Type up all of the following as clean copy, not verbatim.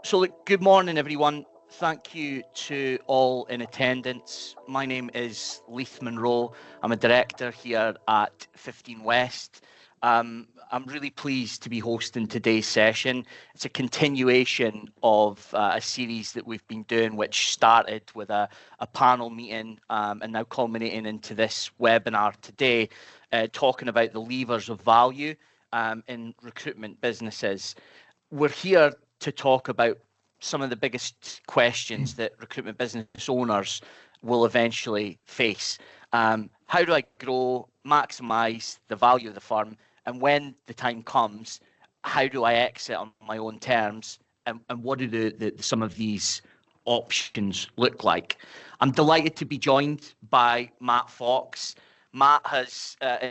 So, look, good morning, everyone. Thank you to all in attendance. My name is Leith Monro. I'm a director here at 15 West. I'm really pleased to be hosting today's session. It's a continuation of a series that we've been doing, which started with a panel meeting and now culminating into this webinar today, talking about the levers of value in recruitment businesses. We're here to talk about some of the biggest questions that recruitment business owners will eventually face. How do I grow, maximise the value of the firm? And when the time comes, how do I exit on my own terms? And what do some of these options look like? I'm delighted to be joined by Matt Fox. Matt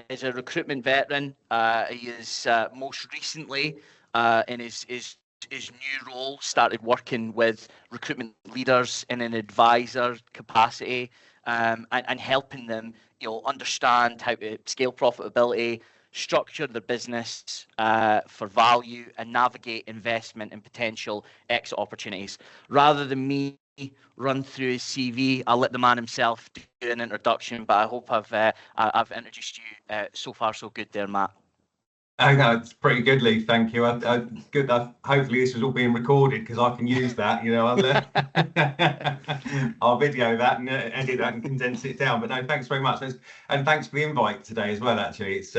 is a recruitment veteran. He is most recently in his new role started working with recruitment leaders in an advisor capacity and helping them understand how to scale profitability, structure their business for value, and navigate investment and potential exit opportunities. Rather than me run through his CV, I'll let the man himself do an introduction, but I hope I've introduced you so far so good there, Matt. I know it's pretty good, Lee. Thank you. Good. Hopefully, this was all being recorded because I can use that. I'll video that and edit that and condense it down. But no, thanks very much, and thanks for the invite today as well. Actually, it's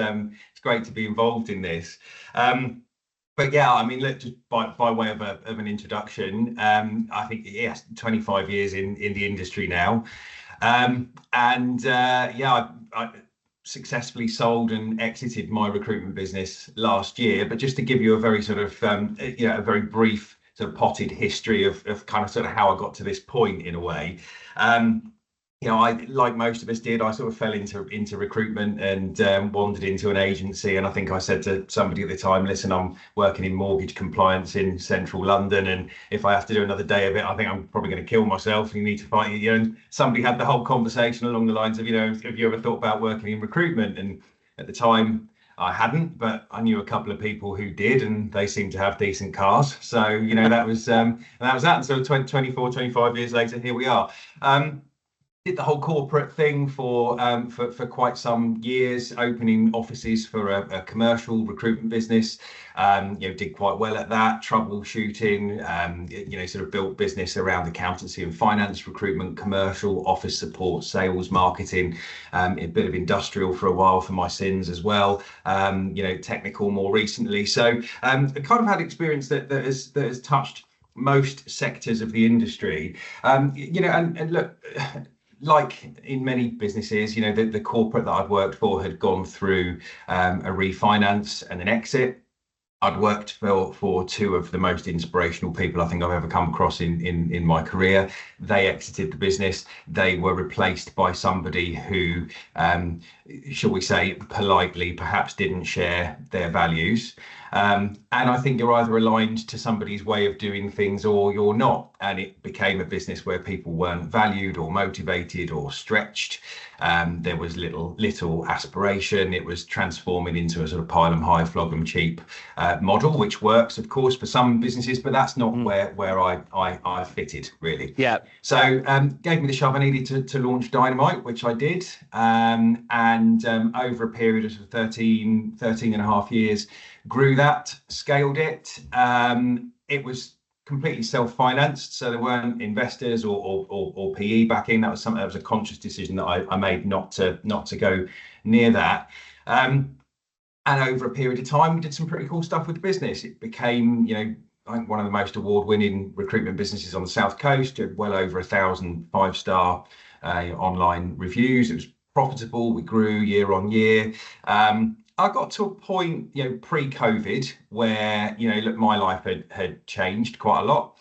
great to be involved in this. But yeah, I mean, look, just by way of an introduction, I think 25 years in the industry now, I successfully sold and exited my recruitment business last year. But just to give you a very sort of a very brief sort of potted history of kind of sort of how I got to this point in a way. I, like most of us did, I sort of fell into recruitment and wandered into an agency. And I think I said to somebody at the time, listen, I'm working in mortgage compliance in central London, and if I have to do another day of it, I think I'm probably going to kill myself. You need to find, and somebody had the whole conversation along the lines of, have you ever thought about working in recruitment? And at the time, I hadn't, but I knew a couple of people who did, and they seemed to have decent cars. So, that was that. And so 24, 25 years later, here we are. Did the whole corporate thing for quite some years, opening offices for a commercial recruitment business. Did quite well at that, troubleshooting. Sort of built business around accountancy and finance, recruitment, commercial, office support, sales, marketing. A bit of industrial for a while for my sins as well. Technical more recently. So I kind of had experience that has touched most sectors of the industry. And look. Like in many businesses, the corporate that I'd worked for had gone through a refinance and an exit. I'd worked for two of the most inspirational people I think I've ever come across in my career. They exited the business. They were replaced by somebody who, shall we say, politely perhaps didn't share their values. And I think you're either aligned to somebody's way of doing things or you're not. And it became a business where people weren't valued or motivated or stretched. There was little aspiration. It was transforming into a sort of pile 'em high, flog 'em cheap model, which works, of course, for some businesses, but that's not where I fitted really. Yeah. So gave me the shove I needed to launch Dynamite, which I did. And over a period of 13 and a half years, grew that, scaled it. It was completely self-financed, so there weren't investors or PE backing. That was a conscious decision that I made not to go near that. And over a period of time, we did some pretty cool stuff with the business. It became, I think one of the most award-winning recruitment businesses on the South Coast. Well over 1,000 five-star online reviews. It was profitable. We grew year on year. I got to a point, pre-COVID where, look, my life had changed quite a lot.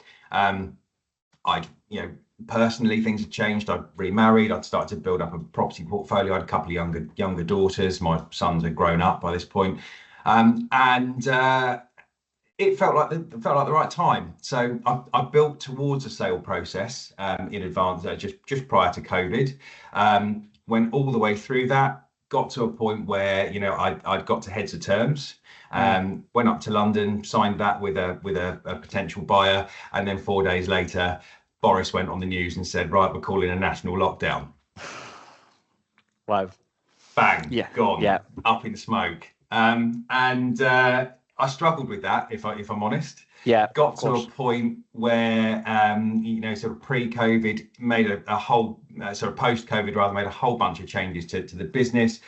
Personally, things had changed. I'd remarried. I'd started to build up a property portfolio. I had a couple of younger daughters. My sons had grown up by this point. It felt like the right time. So I built towards a sale process in advance, just prior to COVID. Went all the way through that. got to a point where, you know, I'd got to heads of terms, went up to London, signed that with a potential buyer, and then 4 days later, Boris went on the news and said, right, we're calling a national lockdown. Wow. Bang, gone, yeah. up in smoke. And I struggled with that, if I'm honest. Yeah, got to a point where, you know, sort of pre-COVID, made a whole, sort of post-COVID rather, made a whole bunch of changes to the business,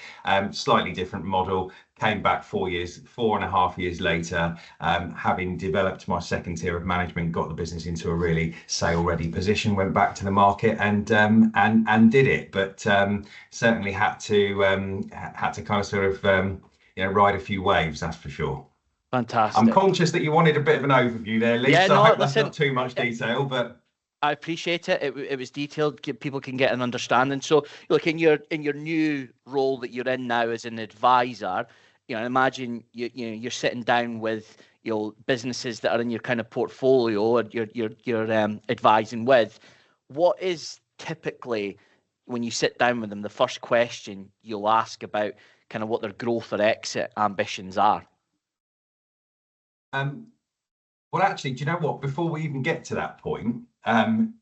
slightly different model, came back 4.5 years later, having developed my second tier of management, got the business into a really sale-ready position, went back to the market and did it. But certainly had to kind of sort of, you know, ride a few waves, that's for sure. Fantastic. I'm conscious that you wanted a bit of an overview there, Leith. Yeah, so no, I hope listen, that's not too much detail, but I appreciate it. It was detailed. People can get an understanding. So, look, in your new role that you're in now as an advisor, you know, imagine you're sitting down with, you know, businesses that are in your kind of portfolio or you're advising with. What is typically, when you sit down with them, the first question you'll ask about kind of what their growth or exit ambitions are? Well, actually, do you know what? Before we even get to that point,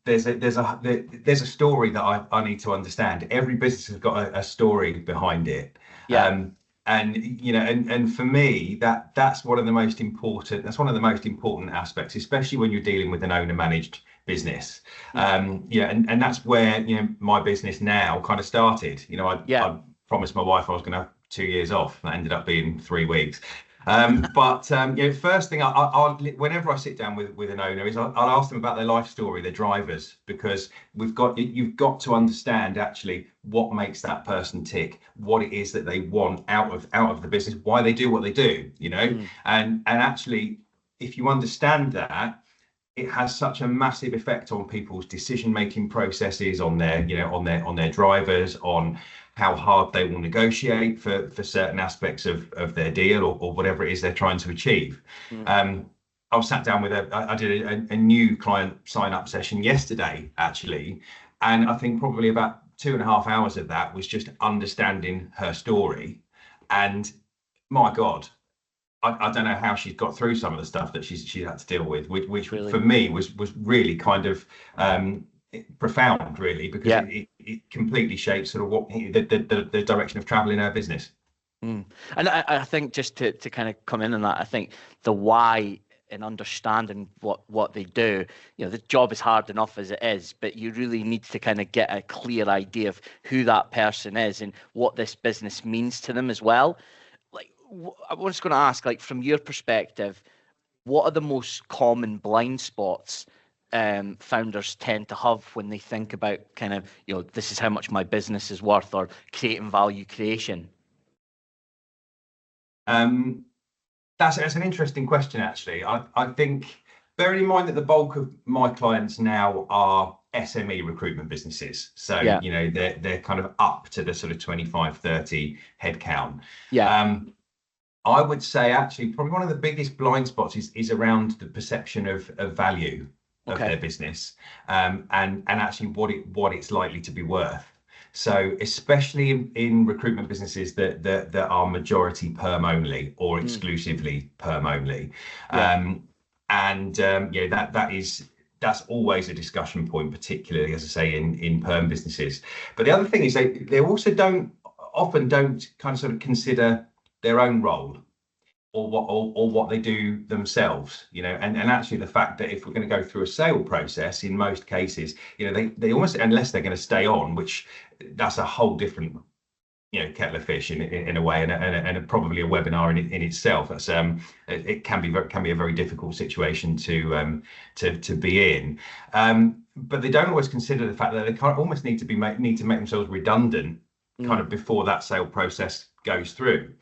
there's a story that I need to understand. Every business has got a story behind it. Yeah. And you know, and for me, that's one of the most important. That's one of the most important aspects, especially when you're dealing with an owner-managed business. Yeah, and that's where, you know, my business now kind of started. You know, I promised my wife I was going to have 2 years off. That ended up being 3 weeks. But you know, first thing I'll whenever I sit down with an owner is I'll ask them about their life story, their drivers, because you've got to understand actually what makes that person tick, what it is that they want out of the business, why they do what they do, you know, and actually, if you understand that, it has such a massive effect on people's decision-making processes, on their, you know, on their drivers, on how hard they will negotiate for certain aspects of their deal or whatever it is they're trying to achieve. I was sat down with I did a new client sign-up session yesterday, actually, and I think probably about 2.5 hours of that was just understanding her story. And my God, I don't know how she's got through some of the stuff that she had to deal with, which really, for me was really kind of profound, really, because it completely shapes sort of what the direction of travel in our business. And I think just to kind of come in on that, I think the why and understanding what they do, you know, the job is hard enough as it is, but you really need to kind of get a clear idea of who that person is and what this business means to them as well. Like, I was going to ask, like, from your perspective, what are the most common blind spots founders tend to have when they think about kind of, you know, this is how much my business is worth, or creating value creation? That's an interesting question, actually. I think, bearing in mind that the bulk of my clients now are SME recruitment businesses, so you know, they're kind of up to the sort of 25-30 headcount. I would say actually probably one of the biggest blind spots is around the perception of value of their business, and actually what it's likely to be worth. So especially in recruitment businesses that are majority perm only or exclusively perm only, that's always a discussion point, particularly, as I say, in perm businesses. But the other thing is they also often don't kind of sort of consider their own role or what they do themselves, you know, and actually the fact that if we're going to go through a sale process, in most cases, you know, they almost, unless they're going to stay on, which that's a whole different, you know, kettle of fish in a way, and probably a webinar in itself. That's it can be a very difficult situation to be in, but they don't always consider the fact that they kind of almost need to make themselves redundant kind of before that sale process goes through,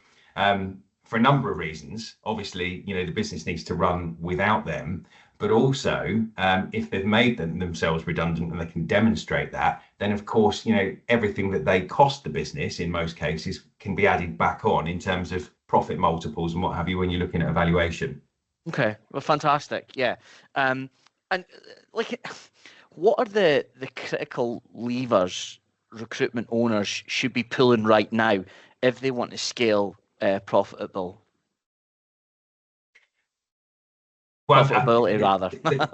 for a number of reasons. Obviously, you know, the business needs to run without them, but also if they've made themselves redundant and they can demonstrate that, then of course, you know, everything that they cost the business in most cases can be added back on in terms of profit multiples and what have you when you're looking at evaluation. Okay, well, fantastic. Yeah, and like, what are the critical levers recruitment owners should be pulling right now if they want to scale profitable? Well, Profitability, rather.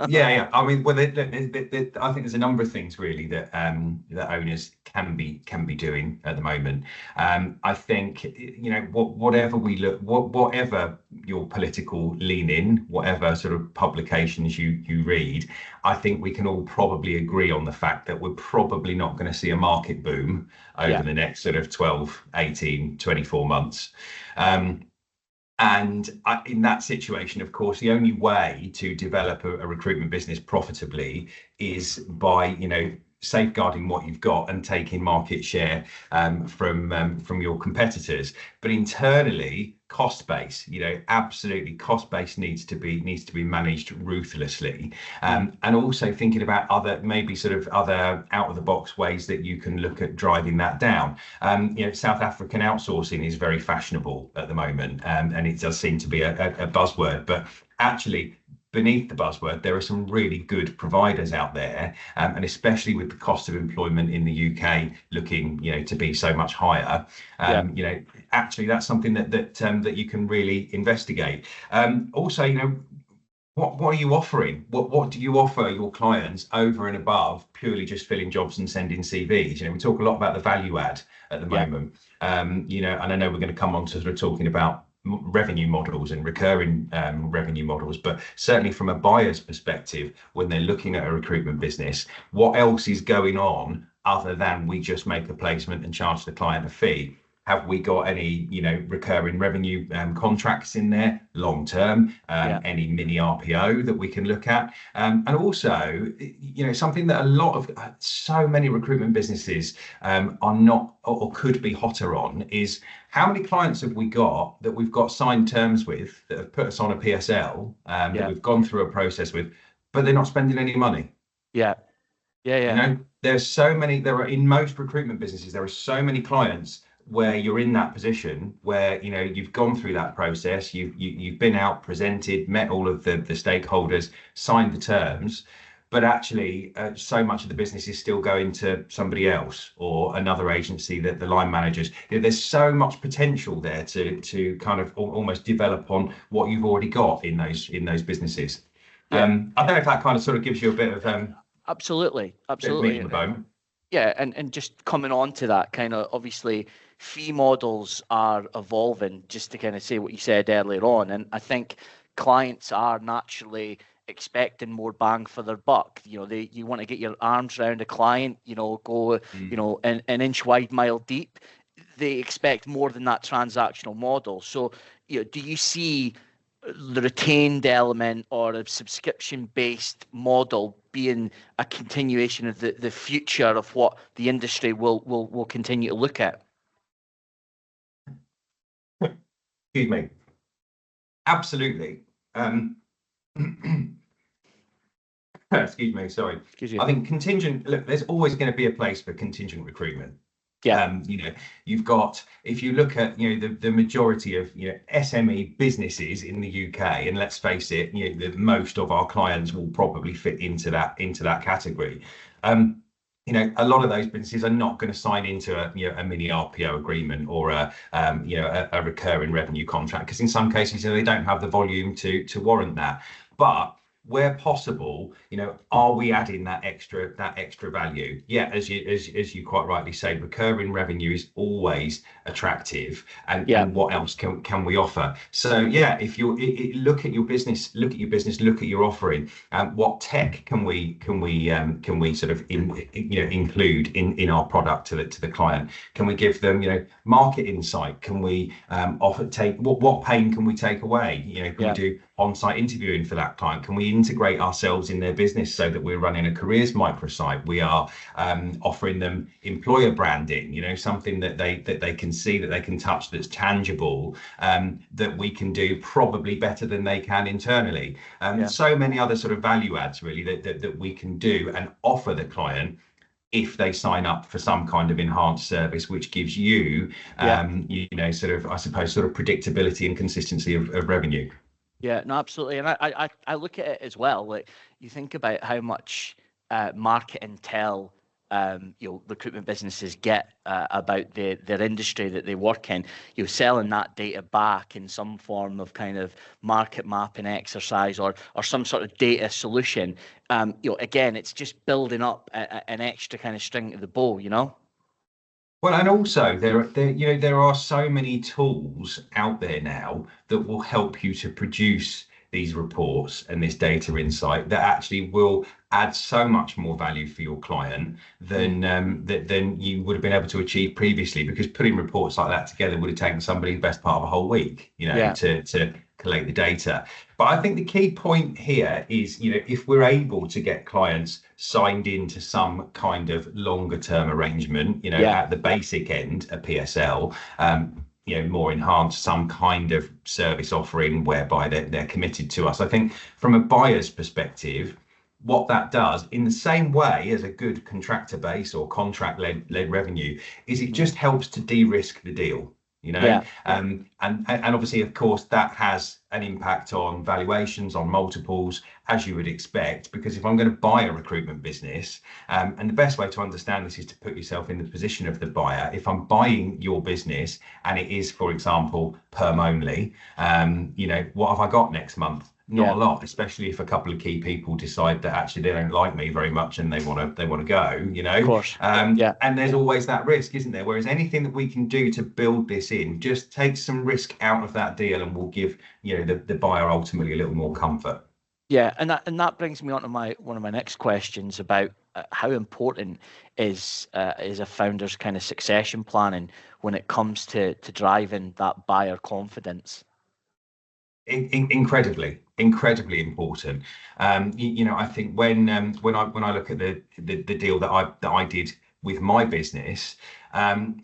yeah. I mean, well, I think there's a number of things really that that owners can be doing at the moment. I think whatever your political lean in, whatever sort of publications you read, I think we can all probably agree on the fact that we're probably not going to see a market boom over the next sort of 12, 18, 24 months. And in that situation, of course, the only way to develop a recruitment business profitably is by, safeguarding what you've got and taking market share from your competitors. But internally, cost base, absolutely cost base needs to be managed ruthlessly, and also thinking about other out of the box ways that you can look at driving that down. South African outsourcing is very fashionable at the moment, and it does seem to be a buzzword, but actually beneath the buzzword, there are some really good providers out there, and especially with the cost of employment in the UK looking, to be so much higher. Actually, that's something that you can really investigate. Also, what are you offering? What do you offer your clients over and above purely just filling jobs and sending CVs? We talk a lot about the value add at the moment. And I know we're going to come on to sort of talking about revenue models and recurring revenue models, but certainly from a buyer's perspective, when they're looking at a recruitment business, what else is going on other than we just make a placement and charge the client a fee? Have we got any, recurring revenue contracts in there long term? Any mini RPO that we can look at? And also, something that so many recruitment businesses are not or could be hotter on is how many clients have we got that we've got signed terms with that have put us on a PSL that we've gone through a process with, but they're not spending any money? There's so many. In most recruitment businesses, there are so many clients where you're in that position where you've gone through that process, you've been out, presented, met all of the stakeholders, signed the terms, but actually so much of the business is still going to somebody else or another agency, that the line managers. There's so much potential there to kind of almost develop on what you've already got in those businesses. I don't know if that kind of sort of gives you a bit of absolutely meat in the bone. And just coming on to that, kind of obviously fee models are evolving, just to kind of say what you said earlier on. And I think clients are naturally expecting more bang for their buck. You want to get your arms around a client, go, an inch wide, mile deep. They expect more than that transactional model. So, do you see the retained element or a subscription-based model being a continuation of the future of what the industry will continue to look at? Excuse me. Absolutely. Excuse me, sorry. I think contingent, look, there's always going to be a place for contingent recruitment. You've got, if you look at the majority of SME businesses in the UK, and let's face it, most of our clients will probably fit into that category. A lot of those businesses are not going to sign into a mini RPO agreement or a recurring revenue contract, because in some cases they don't have the volume to warrant that. But where possible, are we adding that extra value? As you quite rightly say, recurring revenue is always attractive, and what else can we offer? So if you look at your business, look at your offering, what tech can we sort of include in our product to the client? Can we give them market insight? Can we what pain can we take away? Can we do on-site interviewing for that client? Can we integrate ourselves in their business so that we're running a careers microsite? We are offering them employer branding, something that they can see, that they can touch, that's tangible, that we can do probably better than they can internally. So many other sort of value adds really that we can do and offer the client if they sign up for some kind of enhanced service, which gives you, sort of, I suppose, sort of predictability and consistency of revenue. Yeah, no, absolutely. And I look at it as well. Like, you think about how much market intel recruitment businesses get about their industry that they work in, selling that data back in some form of kind of market mapping exercise or some sort of data solution. Again, it's just building up an extra kind of string to the bow. Well, and also there are so many tools out there now that will help you to produce these reports and this data insight that actually will add so much more value for your client than than you would have been able to achieve previously, because putting reports like that together would have taken somebody the best part of a whole week, to collate the data. But I think the key point here is, if we're able to get clients signed into some kind of longer term arrangement, at the basic end, a PSL, more enhanced, some kind of service offering whereby they're committed to us. I think from a buyer's perspective, what that does, in the same way as a good contractor base or contract-led revenue, is it just helps to de-risk the deal. And obviously, of course, that has an impact on valuations, on multiples, as you would expect, because if I'm going to buy a recruitment business, and the best way to understand this is to put yourself in the position of the buyer. If I'm buying your business and it is, for example, perm only, what have I got next month? Not a lot, especially if a couple of key people decide that actually they don't like me very much and they want to go, Of course. And there's always that risk, isn't there? Whereas anything that we can do to build this in just takes some risk out of that deal and will give, the buyer ultimately a little more comfort. Yeah, and that brings me on to one of my next questions about how important is a founder's kind of succession planning when it comes to driving that buyer confidence. Incredibly important. I think when I look at the deal that I did with my business,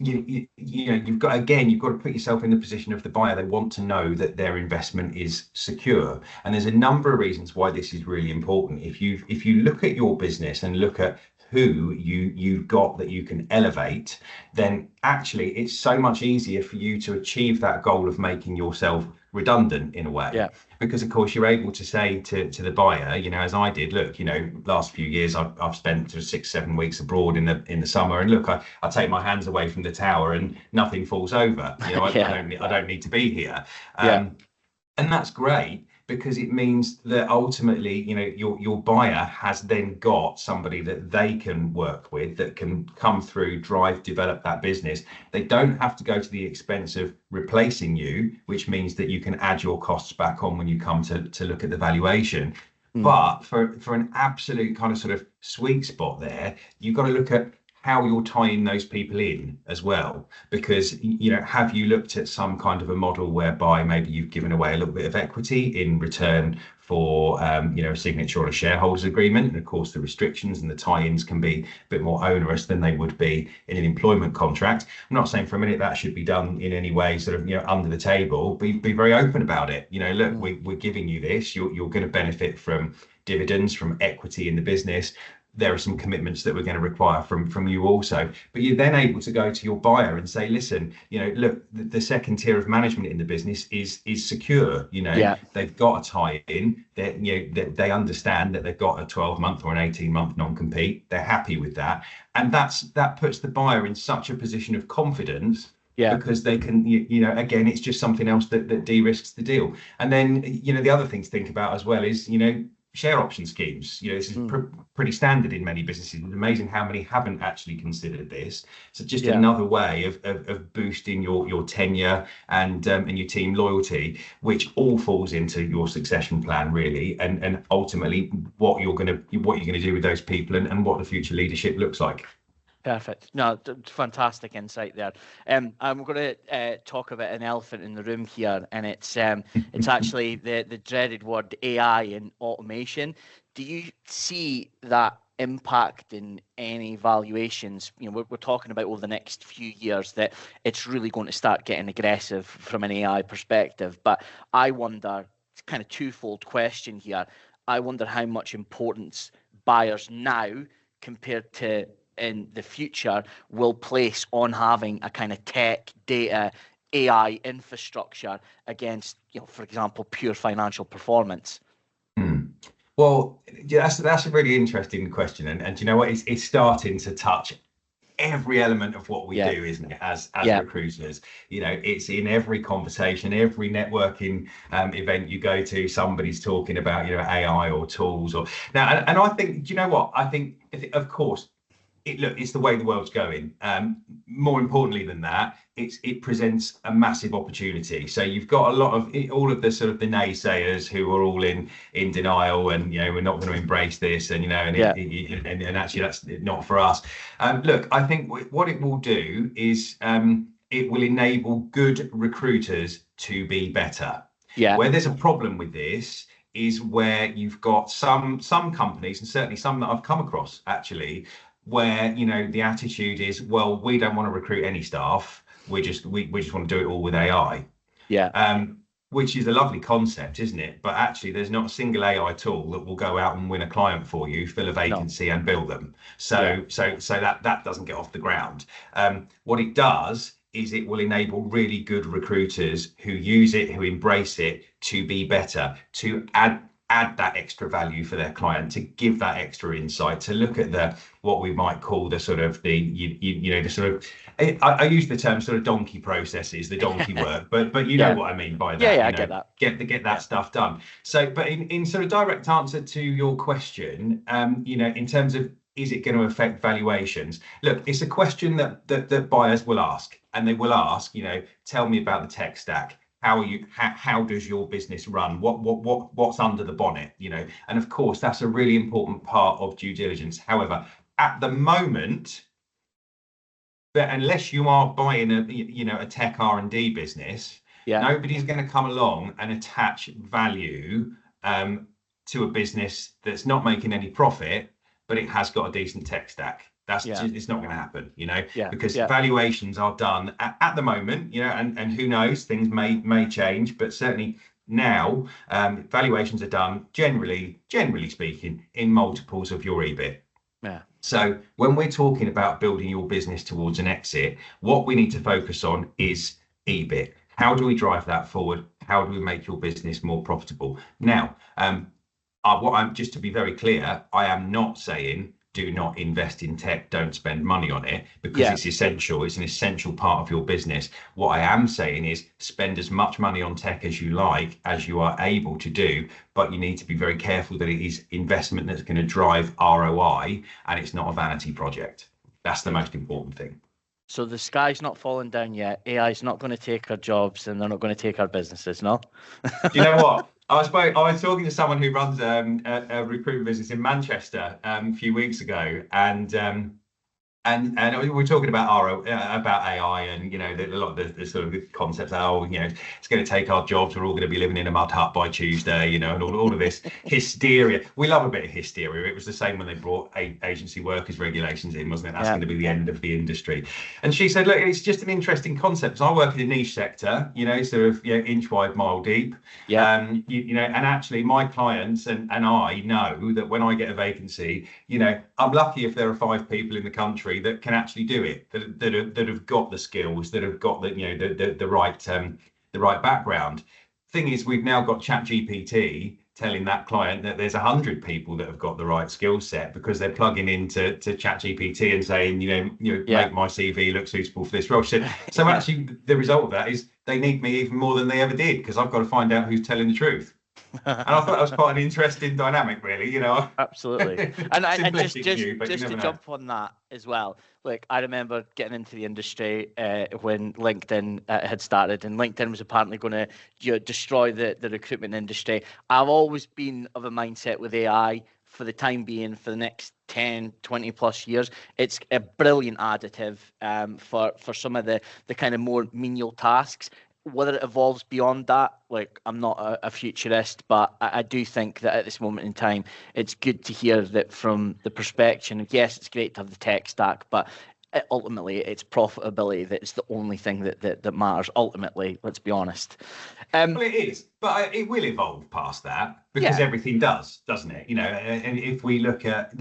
you've got to put yourself in the position of the buyer. They want to know that their investment is secure, and there's a number of reasons why this is really important. If you look at your business and look at who you've got that you can elevate, then actually it's so much easier for you to achieve that goal of making yourself redundant in a way, because of course you're able to say to the buyer, as I did, look, last few years I've spent sort of 6-7 weeks abroad in the summer, and look, I take my hands away from the tower and nothing falls over. I don't need to be here. And that's great, because it means that ultimately, your buyer has then got somebody that they can work with, that can come through, drive, develop that business. They don't have to go to the expense of replacing you, which means that you can add your costs back on when you come to look at the valuation. But for an absolute kind of sort of sweet spot there, you've got to look at how you're tying those people in as well, because have you looked at some kind of a model whereby maybe you've given away a little bit of equity in return for a signature on a shareholders agreement? And of course the restrictions and the tie-ins can be a bit more onerous than they would be in an employment contract. I'm not saying for a minute that should be done in any way sort of under the table. Be very open about it. Look, we're giving you this, you're going to benefit from dividends, from equity in the business. There are some commitments that we're going to require from you also, but you're then able to go to your buyer and say, listen, look, the second tier of management in the business is secure. They've got a tie in, they understand that they've got a 12-month or an 18-month non-compete. They're happy with that, and that puts the buyer in such a position of confidence. Because they can, again, it's just something else that de-risks the deal. And then, the other thing to think about as well is, share option schemes. This is pretty standard in many businesses. It's amazing how many haven't actually considered this. So just another way of boosting your tenure and your team loyalty, which all falls into your succession plan really, and ultimately what you're going to do with those people and what the future leadership looks like. Perfect. No, fantastic insight there. I'm going to talk about an elephant in the room here, and it's actually the dreaded word AI and automation. Do you see that impact in any valuations? We're talking about over the next few years that it's really going to start getting aggressive from an AI perspective. But I wonder, it's kind of twofold question here. I wonder how much importance buyers now compared to in the future will place on having a kind of tech, data, AI infrastructure against, for example, pure financial performance. Well, yeah, that's a really interesting question, and you know what? It's starting to touch every element of what we Yeah. do, isn't it? As Yeah. recruiters, you know, it's in every conversation, every networking event you go to. Somebody's talking about, you know, AI or tools, or now, and I think, do you know what? I think, of course, it's the way the world's going. More importantly than that, it presents a massive opportunity. So you've got a lot of all of the sort of the naysayers who are all in denial, and you know, we're not going to embrace this, and you know, and Yeah. and actually that's not for us. Look, I think what it will do is it will enable good recruiters to be better. Yeah. Where there's a problem with this is where you've got some companies, and certainly some that I've come across actually, where, you know, the attitude is, well, we don't want to recruit any staff, we just want to do it all with AI. Yeah. Which is a lovely concept, isn't it? But actually there's not a single AI tool that will go out and win a client for you, fill a No. vacancy and bill them. Yeah. So that doesn't get off the ground. What it does is it will enable really good recruiters who use it, who embrace it, to be better, to add that extra value for their client, to give that extra insight, to look at the what we might call the sort of the you know, the sort of, I use the term sort of donkey processes, the donkey work, but you know what I mean by that. Yeah, you I know, get that. Get that stuff done. So, but in sort of direct answer to your question, you know, in terms of, is it going to affect valuations? Look, it's a question that buyers will ask, and they will ask, you know, tell me about the tech stack. How does your business run? What's under the bonnet? You know, and of course that's a really important part of due diligence. However, at the moment, but unless you are buying a tech R&D business, nobody's going to come along and attach value to a business that's not making any profit, but it has got a decent tech stack. It's not going to happen, you know, because valuations are done at the moment, you know, and who knows, things may change, but certainly now valuations are done generally speaking in multiples of your EBIT. Yeah. So when we're talking about building your business towards an exit, what we need to focus on is EBIT. How do we drive that forward? How do we make your business more profitable? Now, just to be very clear, I am not saying do not invest in tech, don't spend money on it, because it's essential. It's an essential part of your business. What I am saying is spend as much money on tech as you like, as you are able to do, but you need to be very careful that it is investment that's going to drive ROI, and it's not a vanity project. That's the most important thing. So the sky's not falling down yet. AI is not going to take our jobs, and they're not going to take our businesses, no? Do you know what? I was talking to someone who runs a recruitment business in Manchester a few weeks ago, and we were talking about AI, and you know, a lot of the sort of concepts. Oh, you know, it's going to take our jobs. We're all going to be living in a mud hut by Tuesday, you know, and all of this hysteria. We love a bit of hysteria. It was the same when they brought agency workers regulations in, wasn't it? That's going to be the end of the industry. And she said, look, it's just an interesting concept. So I work in a niche sector, you know, sort of, you know, inch wide, mile deep. You know, and actually my clients and I know that when I get a vacancy, you know, I'm lucky if there are 5 people in the country that can actually do it, that have got the skills, that have got the, you know, the right background. Thing is, we've now got ChatGPT telling that client that there's 100 people that have got the right skill set, because they're plugging into ChatGPT and saying, make my CV look suitable for this role. So actually the result of that is they need me even more than they ever did, because I've got to find out who's telling the truth. And I thought that was quite an interesting dynamic, really, you know. Absolutely. And just view, to jump on that as well, like I remember getting into the industry when LinkedIn had started, and LinkedIn was apparently going to destroy the recruitment industry. I've always been of a mindset with AI, for the time being, for the next 10, 20 plus years, it's a brilliant additive for some of the kind of more menial tasks. Whether it evolves beyond that, like, I'm not a futurist, but I do think that at this moment in time, it's good to hear that from the perspective. Yes, it's great to have the tech stack, but ultimately it's profitability that's the only thing that matters. Ultimately, let's be honest. Well, it is, but it will evolve past that, because everything does, doesn't it? You know, and if we look at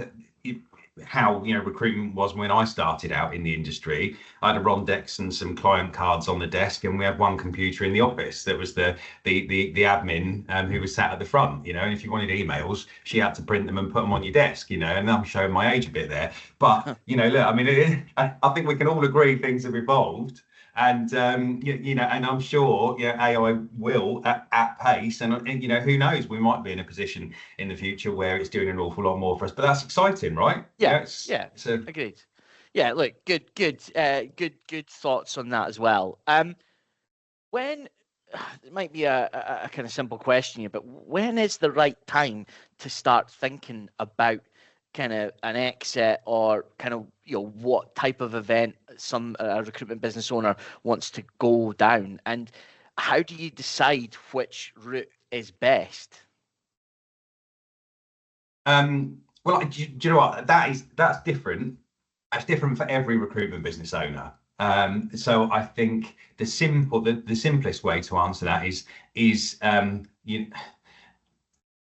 how recruitment was when I started out in the industry. I had a Rondex and some client cards on the desk, and we had one computer in the office that was the admin who was sat at the front. And if you wanted emails, she had to print them and put them on your desk. And I'm showing my age a bit there, but look, I mean, I think we can all agree things have evolved. And and I'm sure AI will at pace, and who knows, we might be in a position in the future where it's doing an awful lot more for us. But that's exciting, right? Agreed. Yeah, look, good thoughts on that as well. When it might be a kind of simple question here, but when is the right time to start thinking about kind of an exit, or kind of what type of event a recruitment business owner wants to go down, and how do you decide which route is best? Well, do you know what, that's different. That's different for every recruitment business owner. So I think the simplest way to answer that is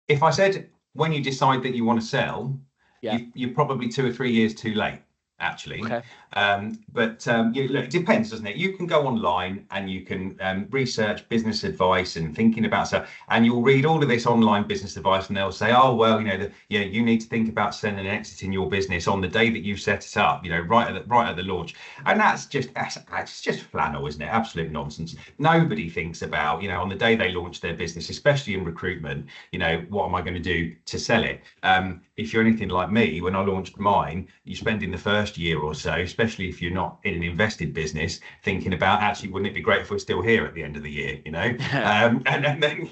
if I said when you decide that you want to sell, you're probably 2 or 3 years too late, actually. Okay. But look, it depends, doesn't it? You can go online and you can research business advice and thinking about stuff, and you'll read all of this online business advice, and they'll say, oh well, you need to think about selling and exiting your business on the day that you set it up, right at the launch. And that's just flannel, isn't it? Absolute nonsense. Nobody thinks about, on the day they launch their business, especially in recruitment, what am I going to do to sell it? If you're anything like me, when I launched mine, you spend in the first year or so, especially if you're not in an invested business, thinking about, actually, wouldn't it be great if we're still here at the end of the year, and then,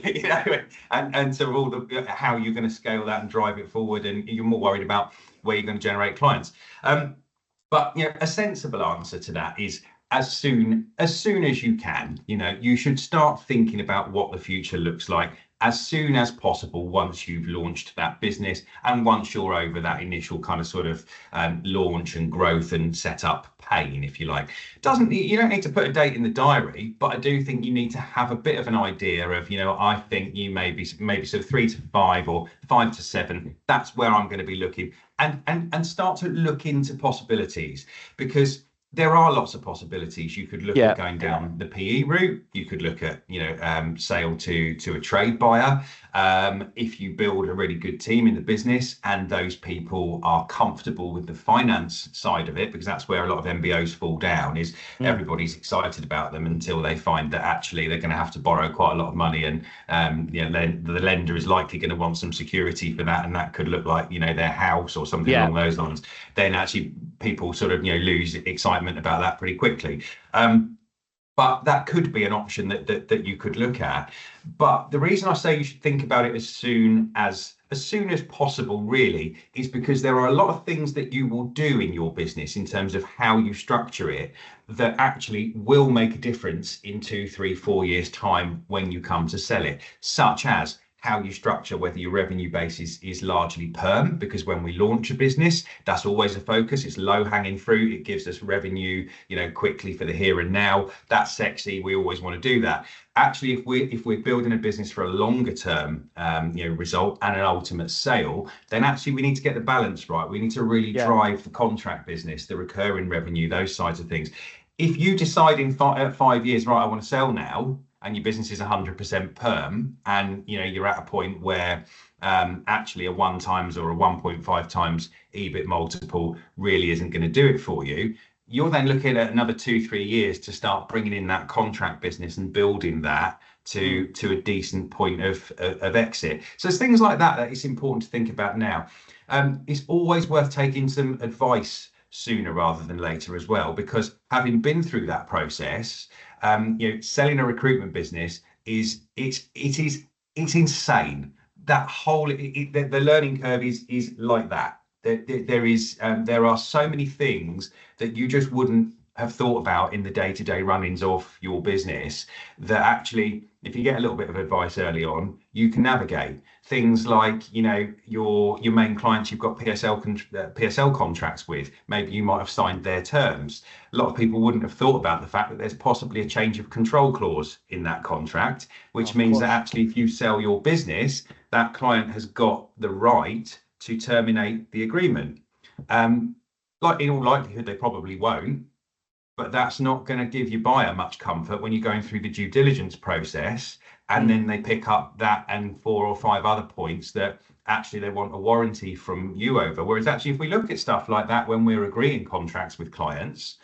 and so all the how you're going to scale that and drive it forward, and you're more worried about where you're going to generate clients. But a sensible answer to that is as soon as you can. You should start thinking about what the future looks like as soon as possible, once you've launched that business and once you're over that initial kind of sort of launch and growth and setup pain, if you like. You don't need to put a date in the diary, but I do think you need to have a bit of an idea of, I think you maybe sort of 3 to 5 or 5 to 7. That's where I'm going to be looking, and start to look into possibilities, because there are lots of possibilities. You could look at going down the PE route. You could look at, sale to a trade buyer. If you build a really good team in the business and those people are comfortable with the finance side of it, because that's where a lot of MBOs fall down, is everybody's excited about them until they find that actually they're going to have to borrow quite a lot of money, and the lender is likely going to want some security for that, and that could look like, their house or something along those lines. Then actually people sort of, lose excitement about that pretty quickly. But that could be an option that you could look at. But the reason I say you should think about it as soon as possible, really, is because there are a lot of things that you will do in your business in terms of how you structure it that actually will make a difference in 2, 3, 4 years' time when you come to sell it, such as how you structure whether your revenue base is largely perm, because when we launch a business, that's always a focus. It's low hanging fruit. It gives us revenue, quickly for the here and now. That's sexy. We always want to do that. Actually, if we're building a business for a longer term, result and an ultimate sale, then actually we need to get the balance right. We need to really drive the contract business, the recurring revenue, those sides of things. If you decide in 5 years, right, I want to sell now, and your business is 100% perm, and you're at a point where actually a 1 times or a 1.5 times EBIT multiple really isn't going to do it for you, you're then looking at another 2-3 years to start bringing in that contract business and building that to a decent point of exit. So it's things like that it's important to think about now. It's always worth taking some advice sooner rather than later as well, because having been through that process, selling a recruitment business is insane. That whole the learning curve is like that. There are so many things that you just wouldn't have thought about in the day-to-day runnings of your business, that actually, if you get a little bit of advice early on, you can navigate things like, your main clients you've got PSL contracts with. Maybe you might have signed their terms. A lot of people wouldn't have thought about the fact that there's possibly a change of control clause in that contract, which means that actually, if you sell your business, that client has got the right to terminate the agreement. Like in all likelihood, they probably won't, but that's not going to give your buyer much comfort when you're going through the due diligence process, and then they pick up that and 4 or 5 other points that actually they want a warranty from you over. Whereas actually, if we look at stuff like that when we're agreeing contracts with clients,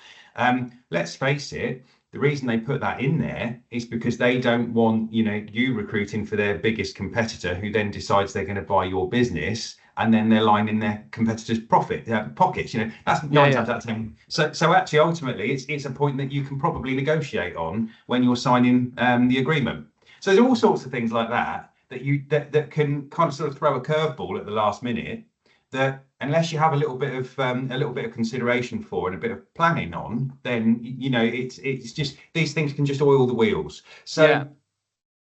let's face it, the reason they put that in there is because they don't want, you recruiting for their biggest competitor who then decides they're going to buy your business, and then they're lining their competitors' pockets. That's 9 times out of 10. So actually, ultimately, it's a point that you can probably negotiate on when you're signing the agreement. So there's all sorts of things like that that can kind of sort of throw a curveball at the last minute, that unless you have a little bit of consideration for and a bit of planning on, then it's just, these things can just oil the wheels. So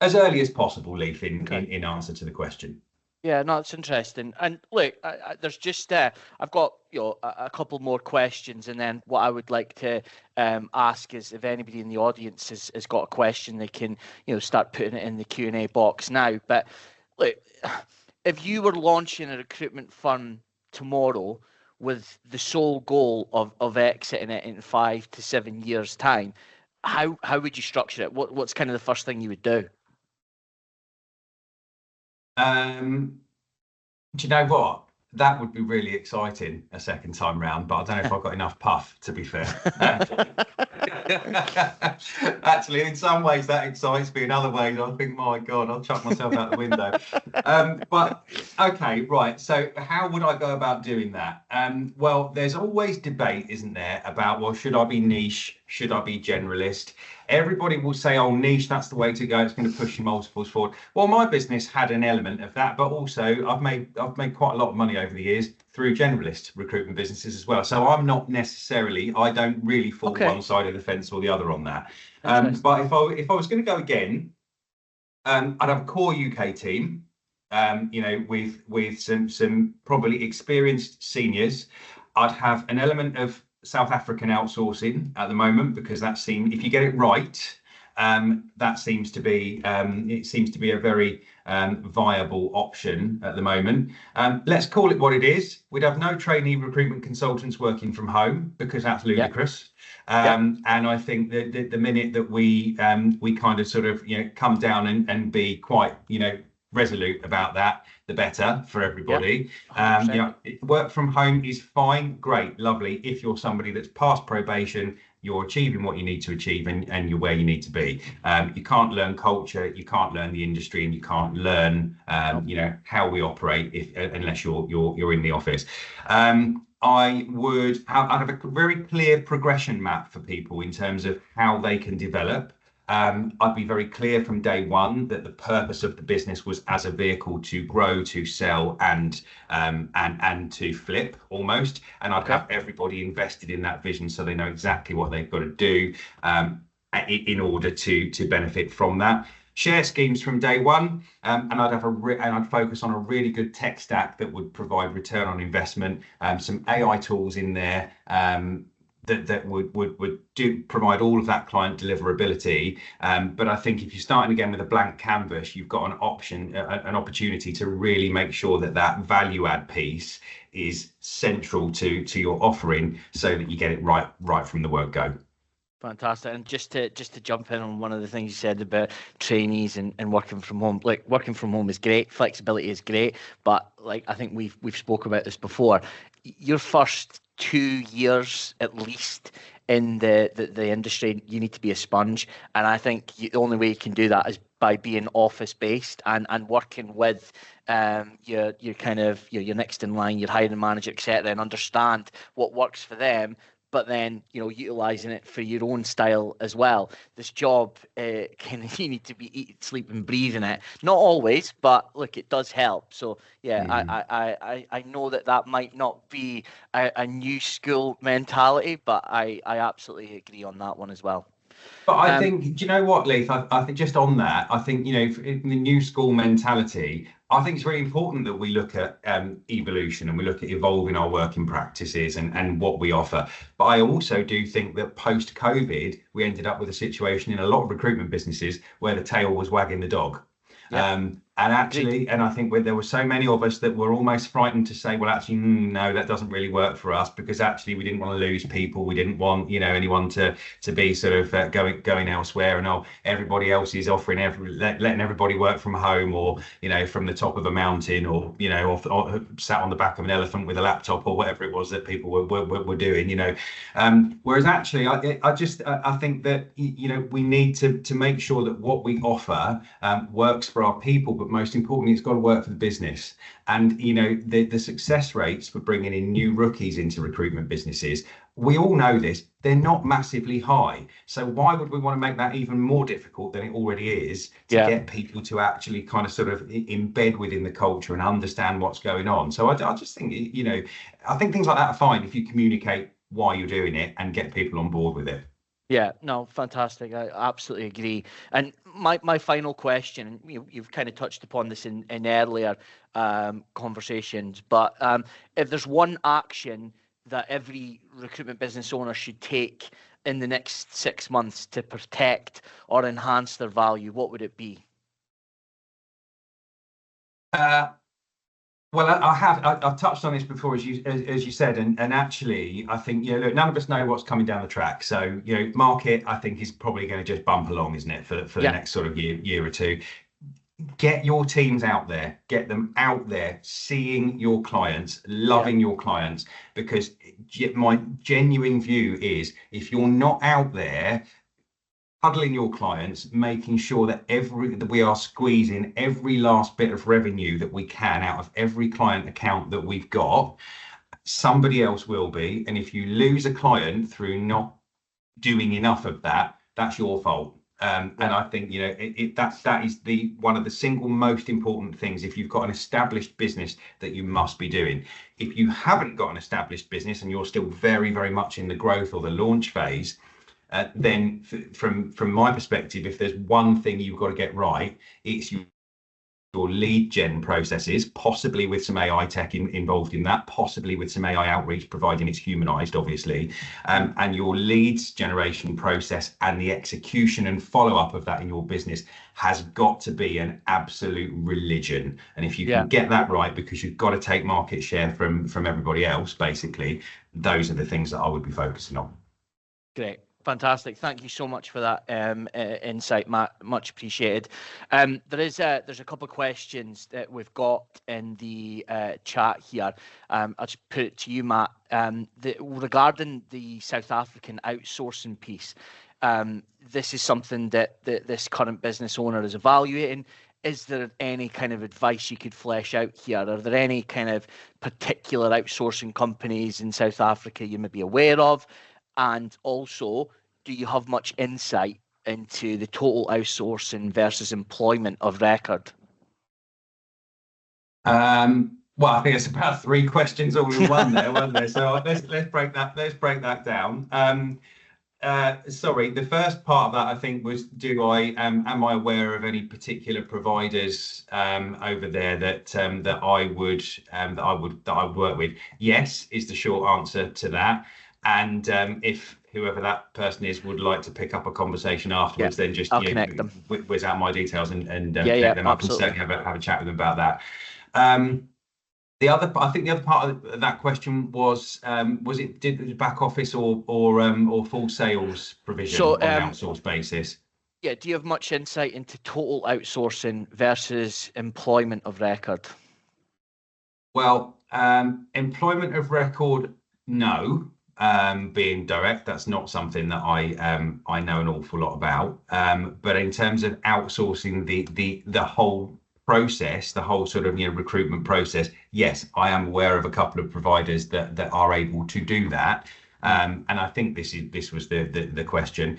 as early as possible, Leith, in answer to the question. Yeah, no, it's interesting. And look, there's just I've got a couple more questions, and then what I would like to ask is if anybody in the audience has got a question, they can start putting it in the Q&A box now. But look, if you were launching a recruitment firm tomorrow with the sole goal of exiting it in 5 to 7 years' time, how would you structure it? What's kind of the first thing you would do? Do you know what? That would be really exciting a second time round, but I don't know if I've got enough puff, to be fair. Actually, in some ways that excites me. In other ways, I think, my God, I'll chuck myself out the window. But okay, right. So how would I go about doing that? Well, there's always debate, isn't there, about, well, should I be niche? Should I be generalist? Everybody will say, oh, niche, that's the way to go. It's going to push your multiples forward. Well, my business had an element of that, but also I've made quite a lot of money over the years through generalist recruitment businesses as well. So I'm not necessarily, I don't really fall one side of the fence or the other on that. But if I was going to go again, I'd have a core UK team, with some probably experienced seniors. I'd have an element of South African outsourcing at the moment, because that seems, if you get it right, that seems to be a very viable option at the moment. Let's call it what it is. We'd have no trainee recruitment consultants working from home, because that's ludicrous. And I think that the minute that we kind of sort of come down and be quite resolute about that, the better for everybody. Work from home is fine, great, lovely, if you're somebody that's past probation, you're achieving what you need to achieve, and you're where you need to be. You can't learn culture, you can't learn the industry, and you can't learn how we operate unless you're in the office. I'd have a very clear progression map for people in terms of how they can develop. I'd be very clear from day one that the purpose of the business was as a vehicle to grow, to sell, and to flip almost. And I'd have everybody invested in that vision, so they know exactly what they've got to do in order to benefit from that. Share schemes from day one, and I'd focus on a really good tech stack that would provide return on investment. Some AI tools in there. That would provide all of that client deliverability. But I think if you're starting again with a blank canvas, you've got an opportunity to really make sure that value add piece is central to your offering, so that you get it right from the word go. Fantastic. And just to jump in on one of the things you said about trainees and working from home, like working from home is great, flexibility is great, but like I think we've spoke about this before, your first 2 years at least in the industry, you need to be a sponge, and I think the only way you can do that is by being office based and working with your kind of your next in line, your hiring manager, etc., and understand what works for them, but then utilizing it for your own style as well. This job, you need to be eating, sleep, and breathing it. Not always, but look, it does help. So yeah, I know that might not be a new school mentality, but I absolutely agree on that one as well. But I think, do you know what, Leith? I think just on that, I think, in the new school mentality, I think it's very important that we look at evolution, and we look at evolving our working practices and what we offer. But I also do think that post-COVID, we ended up with a situation in a lot of recruitment businesses where the tail was wagging the dog. And And actually, and I think there were so many of us that were almost frightened to say, well, actually, no, that doesn't really work for us, because actually we didn't want to lose people. We didn't want, anyone to be sort of going elsewhere, and everybody else is offering letting everybody work from home, or from the top of a mountain, or or sat on the back of an elephant with a laptop, or whatever it was that people were doing. Whereas actually, I think that we need to make sure that what we offer works for our people, but most importantly, it's got to work for the business. And the success rates for bringing in new rookies into recruitment businesses, we all know this, they're not massively high. So why would we want to make that even more difficult than it already is to get people to actually kind of sort of embed within the culture and understand what's going on? So I just think, I think things like that are fine if you communicate why you're doing it and get people on board with it. Yeah, no, fantastic. I absolutely agree. And my final question, you've kind of touched upon this in earlier conversations, but if there's one action that every recruitment business owner should take in the next 6 months to protect or enhance their value, what would it be? Well, I've touched on this before, as you said, and actually, I think look, none of us know what's coming down the track. So market, I think, is probably going to just bump along, isn't it, for the next sort of year or two. Get your teams out there, get them out there, seeing your clients, loving your clients, because my genuine view is, if you're not out there huddling your clients, making sure that we are squeezing every last bit of revenue that we can out of every client account that we've got, somebody else will be. And if you lose a client through not doing enough of that, that's your fault. And I think that is one of the single most important things, if you've got an established business, that you must be doing. If you haven't got an established business and you're still very, very much in the growth or the launch phase, then from my perspective, if there's one thing you've got to get right, it's your lead gen processes, possibly with some AI tech involved in that, possibly with some AI outreach, providing it's humanized, obviously, and your leads generation process and the execution and follow-up of that in your business has got to be an absolute religion. And if you can get that right, because you've got to take market share from everybody else, basically, those are the things that I would be focusing on. Great. Fantastic. Thank you so much for that insight, Matt. Much appreciated. There's a couple of questions that we've got in the chat here. I'll just put it to you, Matt. Regarding the South African outsourcing piece, this is something that this current business owner is evaluating. Is there any kind of advice you could flesh out here? Are there any kind of particular outsourcing companies in South Africa you may be aware of? And also, do you have much insight into the total outsourcing versus employment of record? Well, I think it's about 3 questions all in one there, wasn't there? So let's break that down. Sorry, the first part of that, I think, was, am I aware of any particular providers over there that I would work with? Yes, is the short answer to that. And if whoever that person is would like to pick up a conversation afterwards, then just connect them, whiz out my details and connect them up, and certainly have a chat with them about that. I think the other part of that question was it back office or full sales provision on an outsourced basis? Yeah. Do you have much insight into total outsourcing versus employment of record? Well, employment of record, no. Being direct, that's not something that I know an awful lot about. But in terms of outsourcing the whole process, the whole sort of recruitment process, yes, I am aware of a couple of providers that are able to do that. And I think this was the question.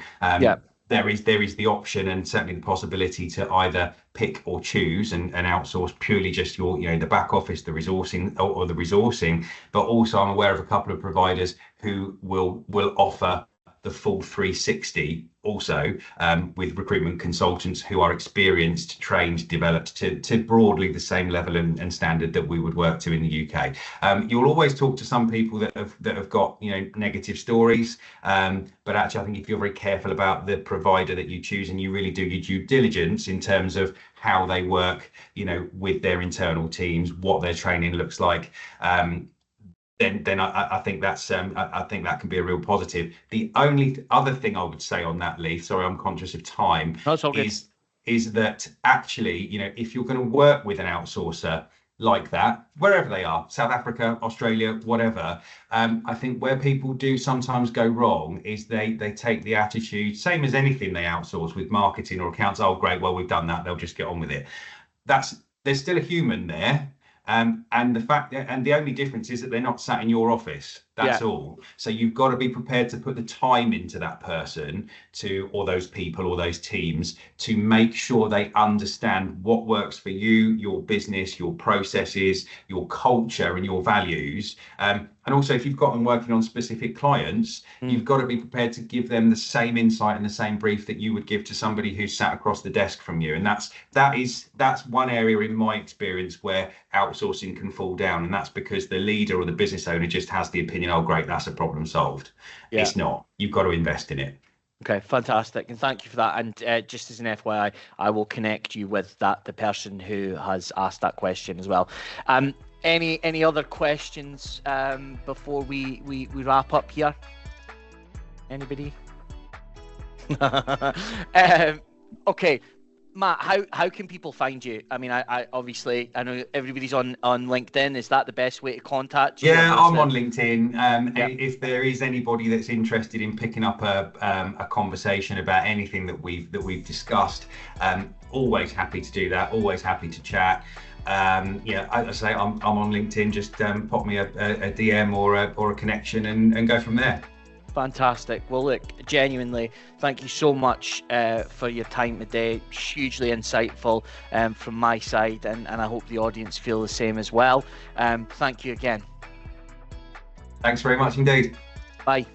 There is the option and certainly the possibility to either pick or choose and outsource purely just your the back office, the resourcing or the resourcing. But also I'm aware of a couple of providers who will offer the full 360 also, with recruitment consultants who are experienced, trained, developed to broadly the same level and standard that we would work to in the UK. You'll always talk to some people that have got, you know, negative stories, but actually I think if you're very careful about the provider that you choose and you really do your due diligence in terms of how they work, you know, with their internal teams, what their training looks like, then I think that's I think that can be a real positive. The only other thing I would say on that, Leith, sorry, I'm conscious of time, is that actually, you know, if you're going to work with an outsourcer like that, wherever they are, South Africa, Australia, whatever, I think where people do sometimes go wrong is they take the attitude, same as anything they outsource with marketing or accounts, oh great, well we've done that, they'll just get on with it. There's still a human there. And the fact that, and the only difference is that they're not sat in your office. That's all. So you've got to be prepared to put the time into that person or those people or those teams to make sure they understand what works for you, your business, your processes, your culture and your values. And also, if you've got them working on specific clients, you've got to be prepared to give them the same insight and the same brief that you would give to somebody who's sat across the desk from you. And that's one area in my experience where outsourcing can fall down. And that's because the leader or the business owner just has the opinion, oh, great, that's a problem solved. Yeah. It's not. You've got to invest in it. Okay, fantastic, and thank you for that. And just as an FYI, I will connect you with the person who has asked that question as well. Any other questions before we wrap up here? Anybody? Okay, Matt, how can people find you? I mean, I obviously I know everybody's on LinkedIn. Is that the best way to contact you? Yeah, I'm on LinkedIn. If there is anybody that's interested in picking up a conversation about anything that we've discussed, always happy to do that. Always happy to chat. Yeah, I say I'm on LinkedIn. Just pop me a DM or a connection and go from there. Fantastic. Well, look, genuinely, thank you so much for your time today. Hugely insightful from my side, and I hope the audience feel the same as well. Thank you again. Thanks very much indeed. Bye.